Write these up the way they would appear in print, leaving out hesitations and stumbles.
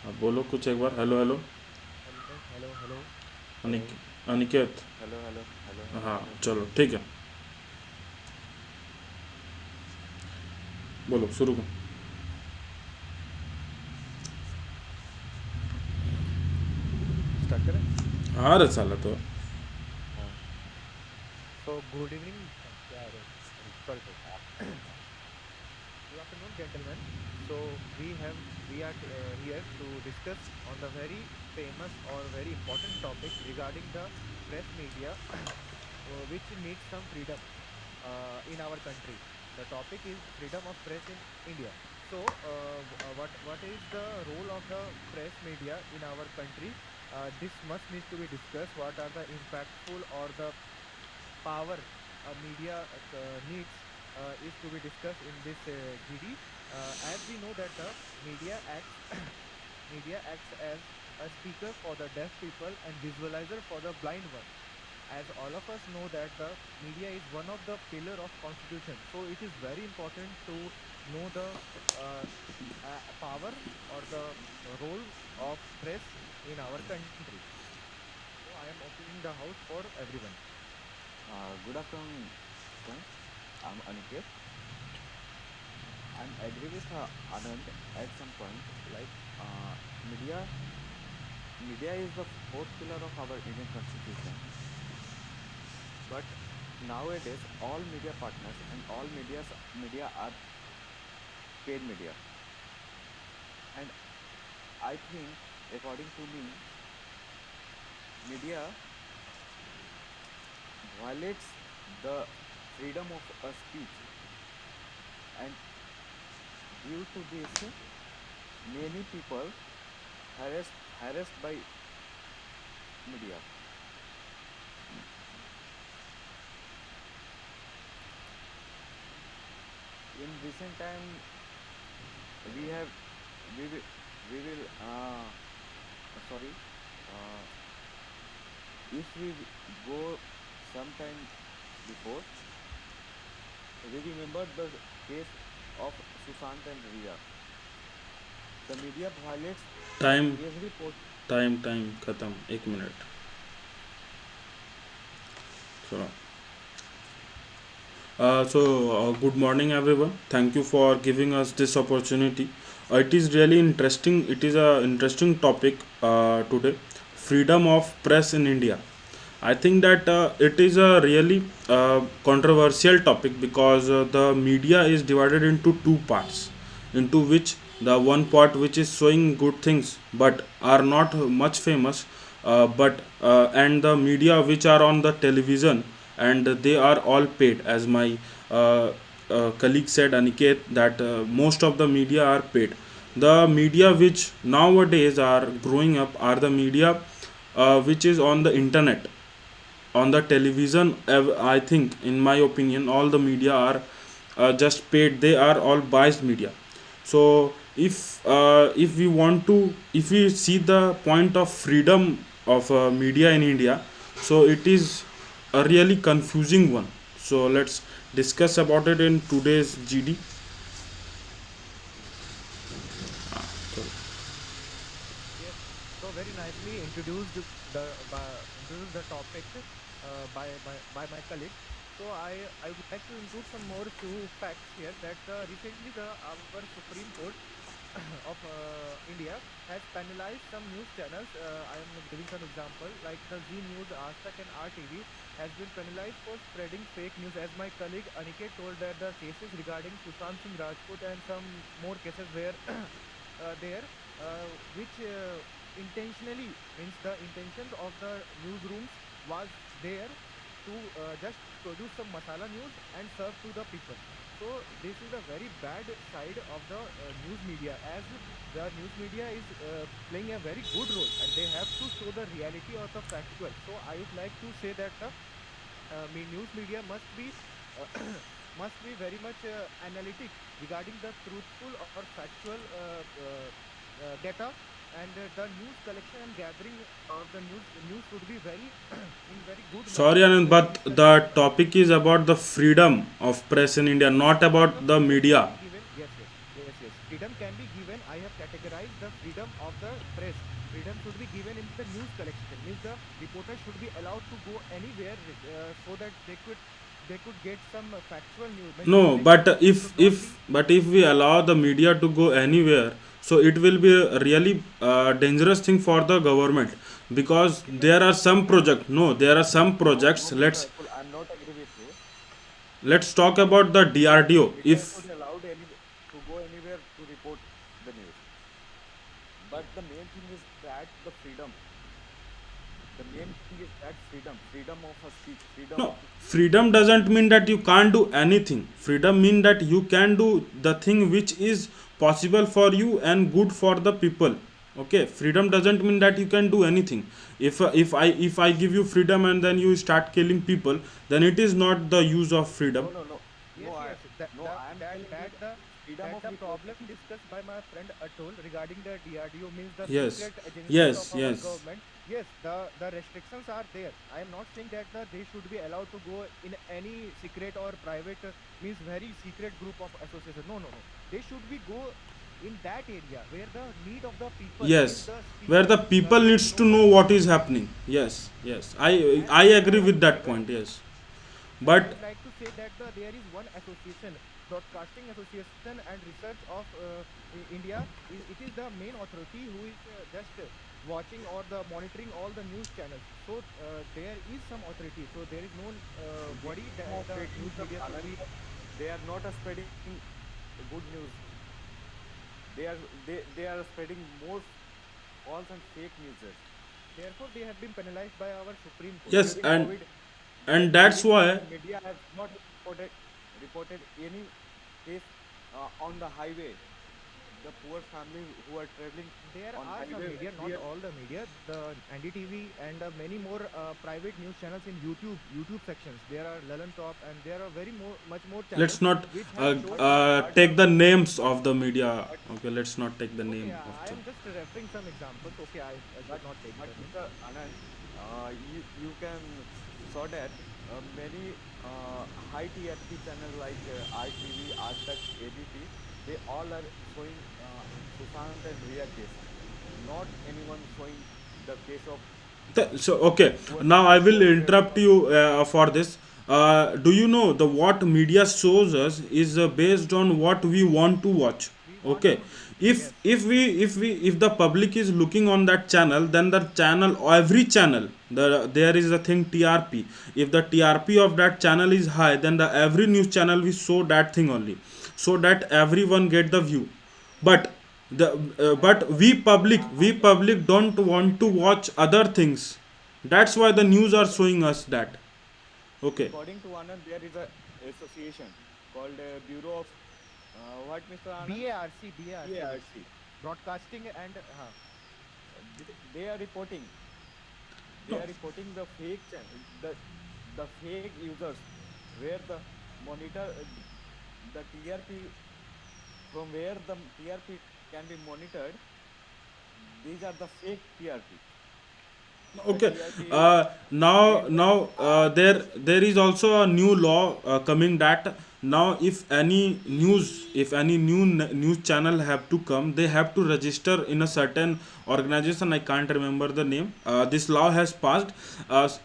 हाँ, बोलो कुछ एक बार। Hello hello. Hello hello hello hello Anik Aniket. Hello hello hello hello हाँ हेलो चलो ठीक है। बोलो शुरू करो। स्टार्ट करें। हाँ रे साला तो। हाँ। सो गुड इवनिंग क्या अरे sorry sorry sorry Good afternoon, gentlemen. We are here to discuss on the very famous or very important topic regarding the press media, which needs some freedom in our country. The topic is freedom of press in India. What is the role of the press media in our country? This must needs to be discussed. What are the impactful or the power media needs is to be discussed in this GD. As we know that the media acts media acts as a speaker for the deaf people and visualizer for the blind one. As all of us know that the media is one of the pillar of constitution, so it is very important to know the power or the role of press in our country. So I am opening the house for everyone. Good afternoon, friends. I'm Aniket. I'm agree with Anand at some point. Like media, media is the fourth pillar of our Indian Constitution. But nowadays, all media partners and all media are paid media. And I think, according to me, media violates the freedom of a speech. And due to this, many people harassed by media. In recent time, we have we will sorry, uh, if we go sometime before, we remember the case of Sushant and Riya. The media violates time every post. Time ख़त्म, एक minute. सुनो। Good morning, everyone. Thank you for giving us this opportunity. It is really interesting. It is a interesting topic today. Freedom of press in India. I think that it is a really controversial topic because the media is divided into two parts, into which the one part which is showing good things but are not much famous, but and the media which are on the television and they are all paid, as my colleague said, Aniket, that most of the media are paid. The media which nowadays are growing up are the media which is on the internet, on the television. I think, in my opinion, all the media are just paid. They are all biased media. So if we want to, if we see the point of freedom of media in India, so it is a really confusing one. So let's discuss about it in today's GD. Yes, so very nicely introduced introduced the topic by my colleague. So I would like to include some more few facts here that recently the our Supreme Court of India has penalized some news channels. I am giving some example like the Z News, Aastak, and RTV has been penalized for spreading fake news. As my colleague Aniket told that the cases regarding Sushant Singh Rajput and some more cases were there, which intentionally means the intentions of the newsrooms was there to just produce some masala news and serve to the people. So this is the very bad side of the news media, as the news media is playing a very good role and they have to show the reality or the factual. So I would like to say that the news media must be uh, must be very much analytic regarding the truthful or factual data, and the news collection and gathering of the news should be very in very good manner Sorry, and Anand, very but the respectful manner. topic is about the freedom of press in India, not Freedom about of the press media. given, yes, yes, yes, yes, freedom can be given. I have categorized the freedom of the press. Freedom should be given in the news collection. Means the reporter should be allowed to go anywhere so that they could get some factual news. Means No, but they should not be. if we allow the media to go anywhere, so it will be a really dangerous thing for the government, because Yes, there are some yes, project. No, there are some No, projects. no, Mr. Akul, I'm not agree with you. Let's talk about the DRDO. Media If should allowed to go anywhere to report the news. But the main thing is that the freedom. The main thing is that freedom of a speech, freedom no, of freedom doesn't mean that you can't do anything. Freedom mean that you can do the thing which is possible for you and good for the people. Okay, freedom doesn't mean that you can do anything. If I give you freedom and then you start killing people, then it is not the use of freedom. no, no, no, no. Yes, I yes. That no. that I am that telling you that the the freedom that of the problem reporting. discussed by my friend Atul regarding the DRDO, means the Yes, secret agencies of yes, our yes. government. Yes, the restrictions are there. I am not saying that they should be allowed to go in any secret or private, means very secret group of association. No, no, no. They should be go in that area where the need of the people, means Yes, the where speaker the people should needs to know provide. what is happening. Yes, yes, i and i and I agree would with that point. Yes, and I but would like to say that there is one association, Broadcasting Association and Research of India. It is the main authority who is just watching or the monitoring all the news channels. So there is some authority. So there is no They worry are that the spreading news the media should Anand, be. they are not spreading good news. They are they are spreading more false and fake news. Therefore, they have been penalized by our Supreme Court. yes, During and COVID, that's during why. COVID, media has not reported any case on the highway. The poor family who are traveling There on are some highway, media, not fear. all the media. The NDTV and many more private news channels in YouTube sections. There are Lalan Top, and there are much more channels Let's not which have shown. But take the names of the media. but Okay, let's not take the Okay, name of I the. am just referring some examples. Okay, I but should not take but the name. Mr. Anand, you can saw that many high TRP channels like RTV, Aaj ABP, they all are showing Sushant and Riya case, not anyone showing the case of So okay, poor now I family who will are traveling interrupt on you for this. Do you know the what media shows us is based on what we want to watch? We want Okay, to see. if Yes, if the public is looking on that channel, then the channel, every channel, there is a thing TRP. If the TRP of that channel is high, then the every news channel will show that thing only, so that everyone get the view. But the I but don't agree. we public don't want to watch other things. That's why the news are According showing us that. Okay, according to Anand, there is a association called Bureau of what, Mr. Anand? BARC, BARC. broadcasting and They are reporting. They no, are reporting the the fake users where the monitor the TRP, from where the TRP can be monitored. These are the fake TRP. The okay. TRP generated Now by there is also a new law coming, that now if any news channel have to come, they have to register in a certain organization. I can't remember the name. This law has passed.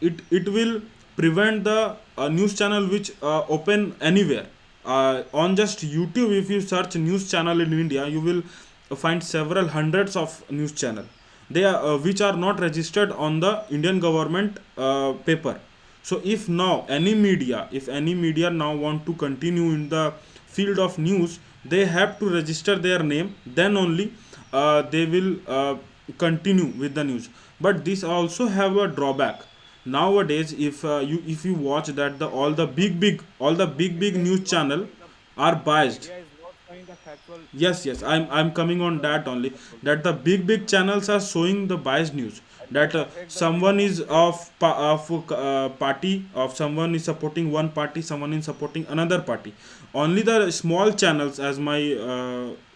It will prevent the news channel which open anywhere. On just YouTube, if you search news channel in India, you will find several hundreds of news channel, they are which are not registered on the Indian government paper. So if any media now want to continue in the field of news, they have to register their name, then only they will continue with the news. But this also have a drawback. Nowadays, if you watch that the all the big media is news not channel showing the are biased. media is not showing the factual Yes, I'm coming on that only. factual That the big channels are showing the biased news, and that that affect the someone freedom of is press. party of someone is supporting one party, someone is supporting another party. Only the small channels, as my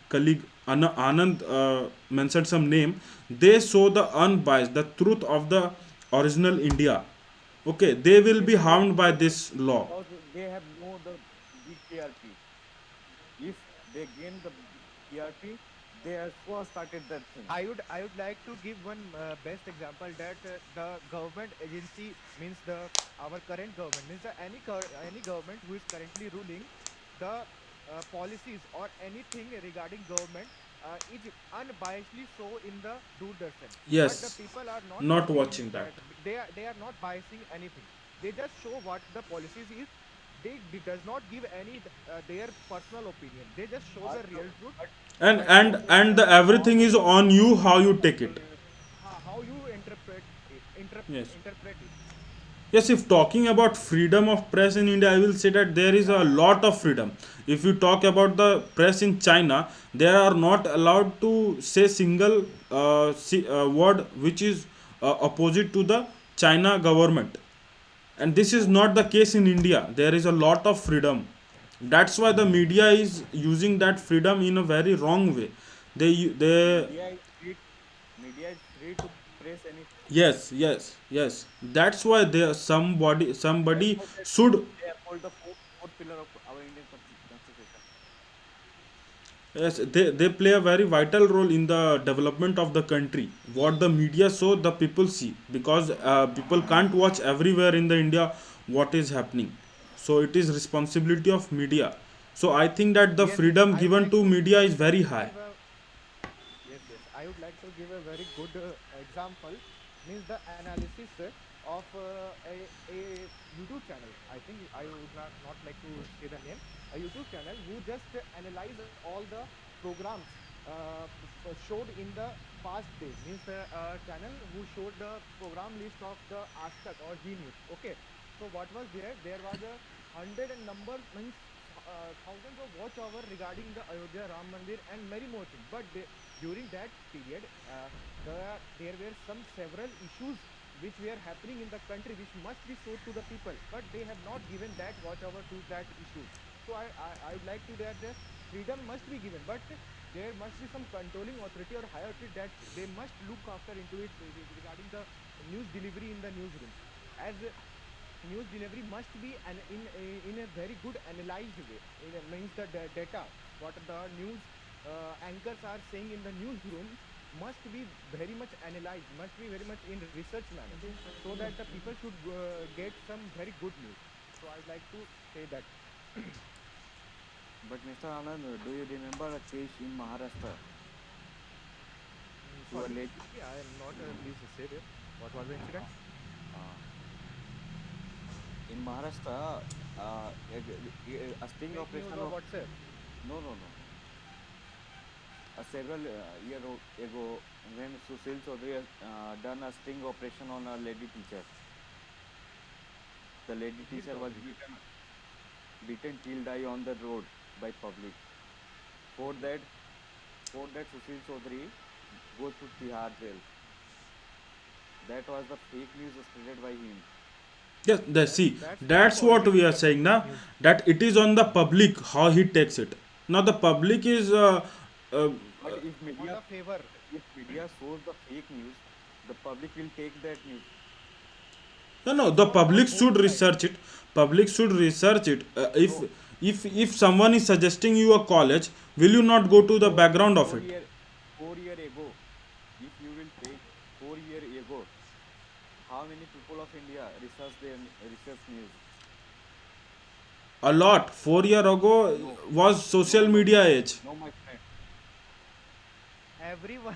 colleague Anand mentioned some name, they show the unbiased, the truth of the original India. Okay, they will be harmed by this law. Because they have know the big TRP. If they gain the TRP, they also started that thing. I would like to give one best example that the government agency means the our current government means the any government who is currently ruling the policies or anything regarding government is unbiasedly show in the Doordarshan, but the Yes, people are not not watching watching that. that. They are not biasing anything. They just show what the policies is. They does not give any their personal opinion. They just show the But, real truth but, and that and what and the the everything is on you how you take it. how you interpret it, Yes. interpret it. Yes, if talking about freedom of press in India, I will say that there is a lot of freedom. If you talk about the press in China, they are not allowed to say single word which is opposite to the China government, and this is not the case in India. There is a lot of freedom. That's why the media is using that freedom in a very wrong way. They media is free. Media is free to press anything. Yes, yes, yes. That's why there That's somebody why should. they uphold the fourth pillar of our Indian constitution. Yes, they play a very vital role in the development of the country. What the media show, the people see, because people can't watch everywhere in the India what is happening. So it is responsibility of media. So I think that the Yes, yes. freedom I would given like to to media is very high. give a yes, yes. I would like to give a very good example. Means the analysis of a YouTube channel. I think I would not like to say the name. A YouTube channel who just analyze all the programs showed in the past days. Means the channel who showed the program list of the Aaj or G News. Okay. So what was there? There was a hundred and number means thousands of watch hour regarding the Ayodhya Ram Mandir and many more things. But during that period, there were some several issues which were happening in the country which must be showed to the people, but they have not given that watch over to that issues. So I would like to that freedom must be given, but there must be some controlling authority or higher authority that they must look after into it regarding the news delivery in the newsrooms. As news delivery must be in a very good analyzed way. It means the data, what the news anchors are saying in the newsroom must be very much analyzed, must be very much in research manner, so that the people should get some very good news. So I'd like to say that. But Mr. Anand, do you remember a case in Maharashtra to a Sorry, lady? I am not. Please say there. What was the incident? Uh, in Maharashtra, a sting Fake news operation or of WhatsApp? no, no, no. Several year ago, when Susil Chaudhary has done a sting operation on a lady teacher, the lady Which teacher was topic? beaten till die on the road by public. For Okay. that, for that Susil Chaudhary goes to Tihar jail. That was the fake news spread by him. Yes, see, That's the that's what politics we are of saying fake now. news. That it is on the public how he takes it. Now the public is uh, But On the favor. if media shows the fake news, the public will take that news. no, no. The For public both should sides. research it. Public should research it. No, If someone is suggesting you a college, will you not go to the four background of four it? year 4 year ago, if you will take 4 year ago, how many people of India research their research news? A lot. 4 year ago No, was no, social no, media age. no, my friend. Everyone,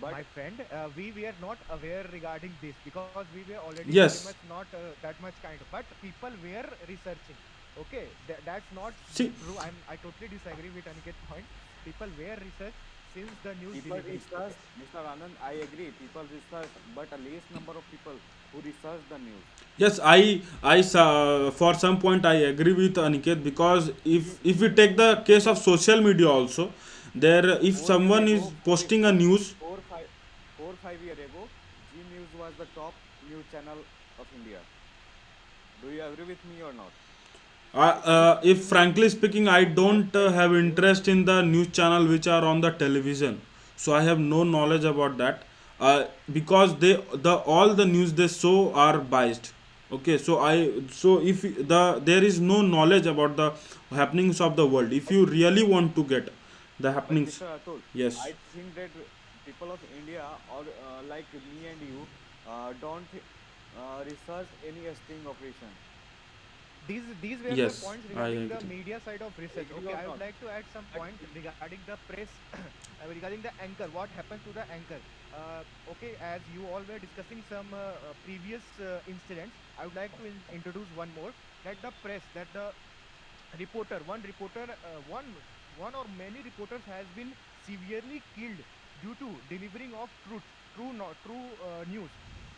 But my friend, we were not aware regarding this because we were already very much Yes. not that much kind of. But people were researching. Okay, that's not See, true. I totally disagree with Aniket's point. People were research since the news people delivery. research, Okay, Mr. Anand, I agree. People research, but a least number of people who research the news. yes, for some point I agree with Aniket, because if we take the case of social media also, there if 4 year someone is ago, posting a news, 5 year ago, G News was the top news channel of India. Do you agree with me or not? if frankly speaking, I don't have interest in the news channel which are on the television, so I have no knowledge about that. Because the all the news they show are biased. Okay, so if there is no knowledge about the happenings of the world. If But you really want to get the But happenings. Mr. Atul, Yes. I think that people of India or like me and you don't research any sting operation. These were the Yes, points I regarding the agree. media side of research. Agree Okay, or I would not? like to add some But point regarding the press, regarding the anchor. What happens to the anchor? Okay, as you all were discussing some previous incidents, I would like to introduce one more. That the press, that the reporter, one reporter, one or many reporters has been severely killed due to delivering of true not true news.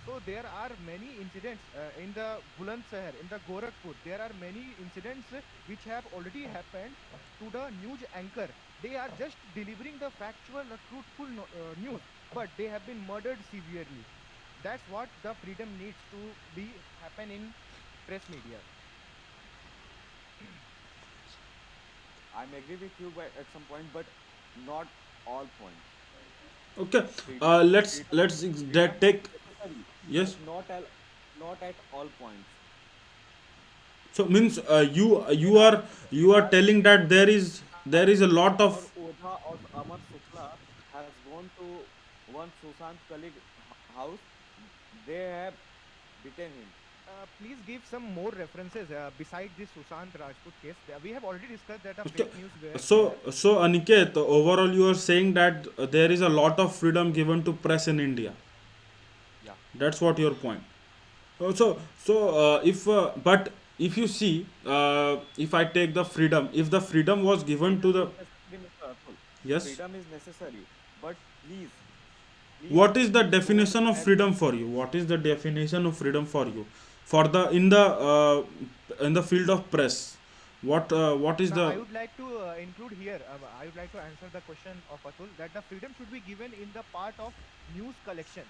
So there are many incidents in the Bulandshahr, in the Gorakhpur. There are many incidents which have already happened to the news anchor. They are just delivering the factual, truthful news, but they have been murdered severely. That's what the freedom needs to be happen in press media. I'm agree with you by, at some point, but not all points. Okay. Freedom, freedom, Let's freedom that is take. necessary, Yes. but not at all points. So means There are you there are are telling that there is a lot Amar of. Oda or Amar Shukla has gone to one Sushant colleague house. They have beaten him. Please give some more references beside this Sushant Rajput case. We have already discussed that the Okay. fake news were there. So Aniket, overall you are saying that there is a lot of freedom given to press in India. Yeah. That's what your point. If but if you see, if I take the freedom, if the freedom was given to Freedom the. is necessary, Mr. Atul. Yes. Freedom is necessary, but please What is the don't definition of add. freedom for you? What is the definition of freedom for you? For the in the field of press, what is Now, the. I would like to include here, I would like to answer the question of Atul that the freedom should be given in the part of news collection,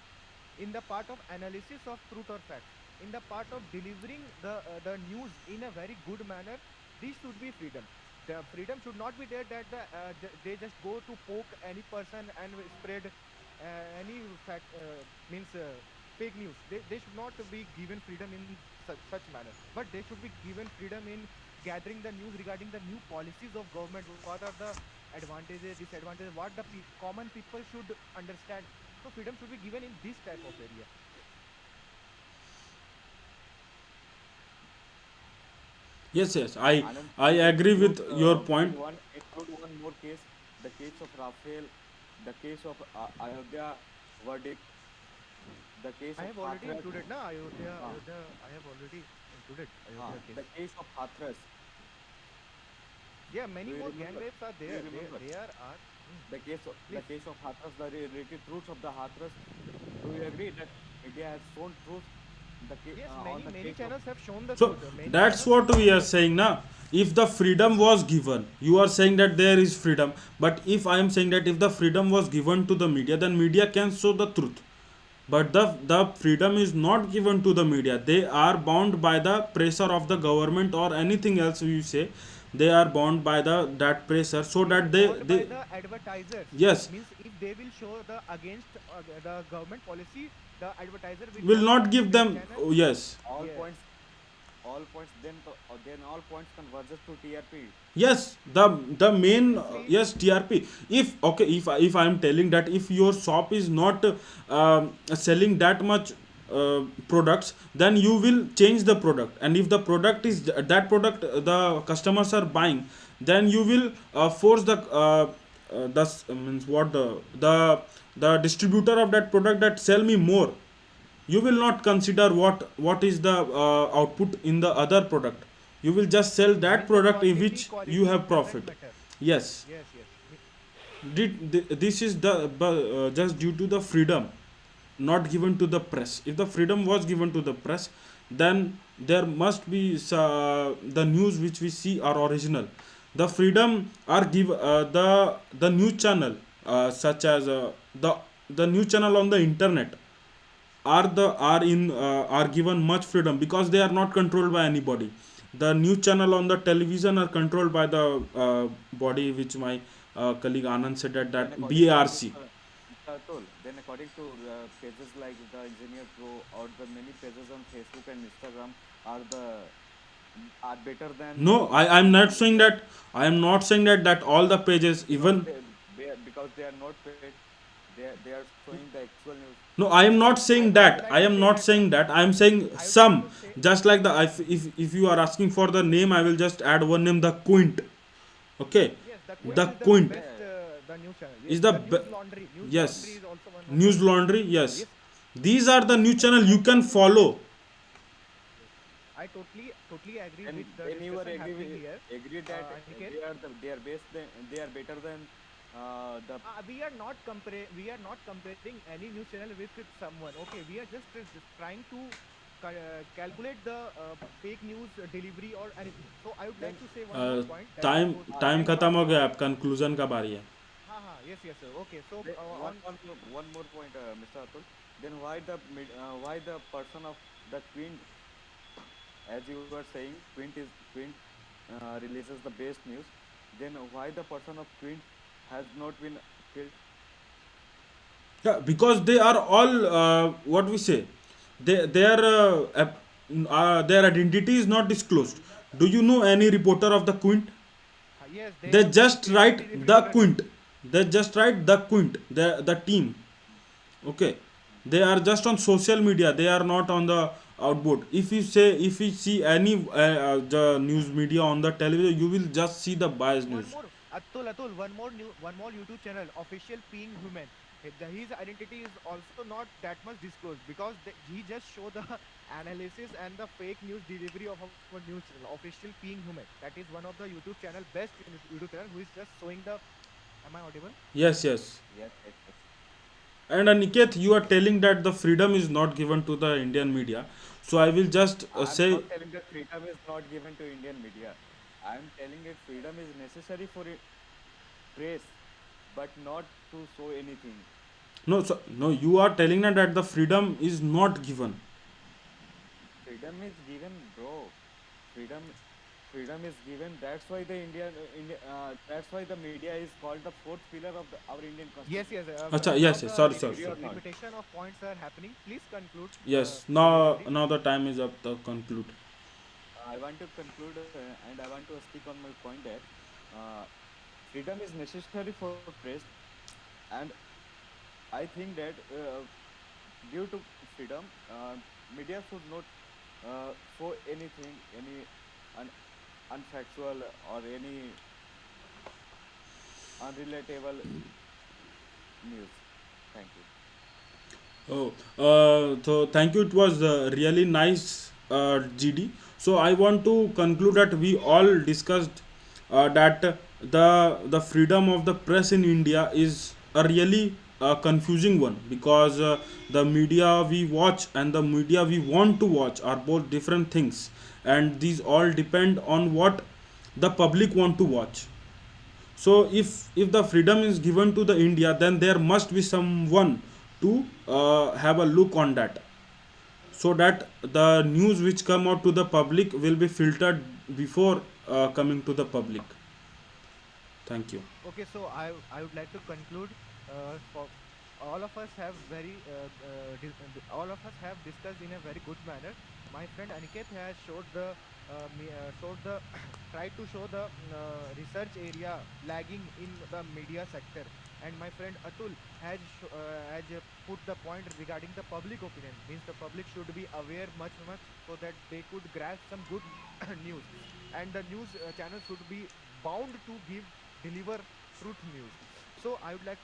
in the part of analysis of truth or facts, in the part of delivering the news in a very good manner. This should be freedom. The freedom should not be there that they just go to poke any person and spread any fact means fake news. They should not be given freedom in such manner, but they should be given freedom in gathering the news regarding the new policies of government. What are the advantages, disadvantages, what the common people should understand. So freedom should be given in this type of area. Yes, yes, Anand, I please agree with include your point. one more case, the case of Rafael, the case of Ayodhya verdict, the case I of have already Hathras, included na uh, Ayodhya. I have already included Ayodhya the case. case of Hathras. Yeah, Do many you more gang remember? rapes are Do you there. remember They are the please. case of Hathras, the related truths of the Hathras? Do you agree that media has shown truth Yes, on many the many case of channels have shown the So truth. Many that's channels have what we shown are the truth. saying now. If the freedom was given, you are saying that there is freedom. But if I am saying that if the freedom was given to the media, then media can show the truth. But the freedom is not given to the media. They are bound by the pressure of the government or anything else you say. They are bound by the that pressure so They are that bond by they. the advertisers. Yes, Means if they will show the against the government policy, the advertiser will will not not come to give their them. channel. Oh, yes. all Yes. points, then all points converges to TRP. Yes, the main Obviously, yes, TRP. If okay, if I am telling that if your shop is not selling that much products, then you will change the product. And if the product is that product the customers are buying, then you will force means what the distributor of that product that sell me more. You will not consider what is the output in the other product. You will just sell that means the product in quantity which you quality have doesn't profit. matter. Yes. Yes, yes. This is the just due to the freedom not given to the press. If the freedom was given to the press, then there must be the news which we see are original. The freedom are give the news channel such as the news channel on the internet are given much freedom because they are not controlled by anybody. The news channel on the television are controlled by the body which my colleague Anand said Then that according to BARC. Mr. Atul, then according to pages like the Engineer Pro or the many pages on Facebook and Instagram are the are better than No, I'm not saying the that. I am not saying that all the pages, because even. they are not paid. They are showing the actual news. No, I am not I saying I would that. like I to am say not that saying that. I am saying I would like some. to say Just like the, if you are asking for the name, I will just add one name, the Quint. Okay, yes, the the Quint is the Quint best Yeah, the news channel. Yes, is the the News Laundry. News Laundry yes. is also one of the News Laundry, news channel. yes. Yes, These are the new I channel I you can totally yes follow. yes I totally agree with the then you are discussion happening here. agree that Aniket, they are best they are better than the we are not comparing any news channel with someone. Okay, we are just trying to calculate the fake news delivery or anything. So I would like then to say one more point that the time time and ख़त्म हो गया, अब conclusion का बारी है. yes yes sir. Okay, so on one more point, Mr. Atul. Then why why the person of the Queen, as you were saying, Quint releases the best news. Then why the person of Quint has not been killed? Yeah, because they are all, what we say, their identity is not disclosed. Do you know any reporter of the Quint? yes, they They have very just write creativity the reporter name. Quint. They just write the Quint. The team. Okay, they are just on social media. They are not on the outboard. If you see any the news media on the television, you will just see the biased One news. more, Atul, one more YouTube channel, official Peeing Human. His identity is also not that much disclosed because he just show the analysis and the fake news delivery of our news channel, official Peeing Human. That is one of the YouTube channel, best YouTube channel, who is just showing the. Am I audible? Yes, yes. Yes, yes, yes. And Aniket, you are telling that the freedom is not given to the Indian media. So I will just I'm say, not telling that freedom is not given to Indian media. I'm telling that freedom is necessary for press, but not to show anything. no, so, no, you are telling that the freedom is not given. Freedom is given, bro. Freedom, freedom is given. That's why the that's why the media is called the fourth pillar of our Indian Yes, constitution. yes. Acha, Now yes, yes, the sorry, sorry, Agree or sorry. not? repetition of points are happening. Please conclude Yes, your now delivery. the time is up to conclude. I want to conclude and I want to stick on my point that uh, freedom is necessary for press, and I think that due to freedom, media should not show anything, any un- unfactual or any unrelatable news. Thank you. Oh, so thank you. It was really nice, GD. So I want to conclude that we all discussed that the freedom of the press in India is a really confusing one, because the media we watch and the media we want to watch are both different things, and these all depend on what the public want to watch. So if the freedom is given to the India, then there must be someone to have a look on that, so that the news which come out to the public will be filtered before coming to the public. Thank you. Okay, so I would like to conclude. For all of us have all of us have discussed in a very good manner. My friend Aniket has showed the tried to show the research area lagging in the media sector, and my friend Atul has put the point regarding the public opinion. Means the public should be aware much so that they could grasp some good news, and the news channel should be bound to deliver truth news. So I would like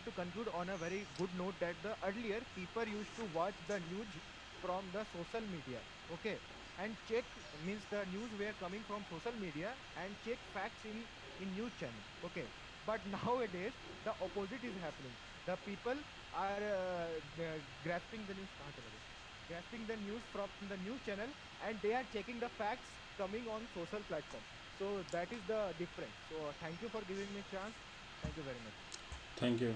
to conclude on a very good note that the earlier people used to watch the news from the social media. Okay, and check means the news were coming from social media and check facts in news channel. Okay, but nowadays the opposite is happening. The people are grasping the news. कहाँ चले गए? Grasping the news from the news channel, and they are checking the facts coming on social platform. So that is the difference. So thank you for giving me a chance. Thank you very much. Thank you.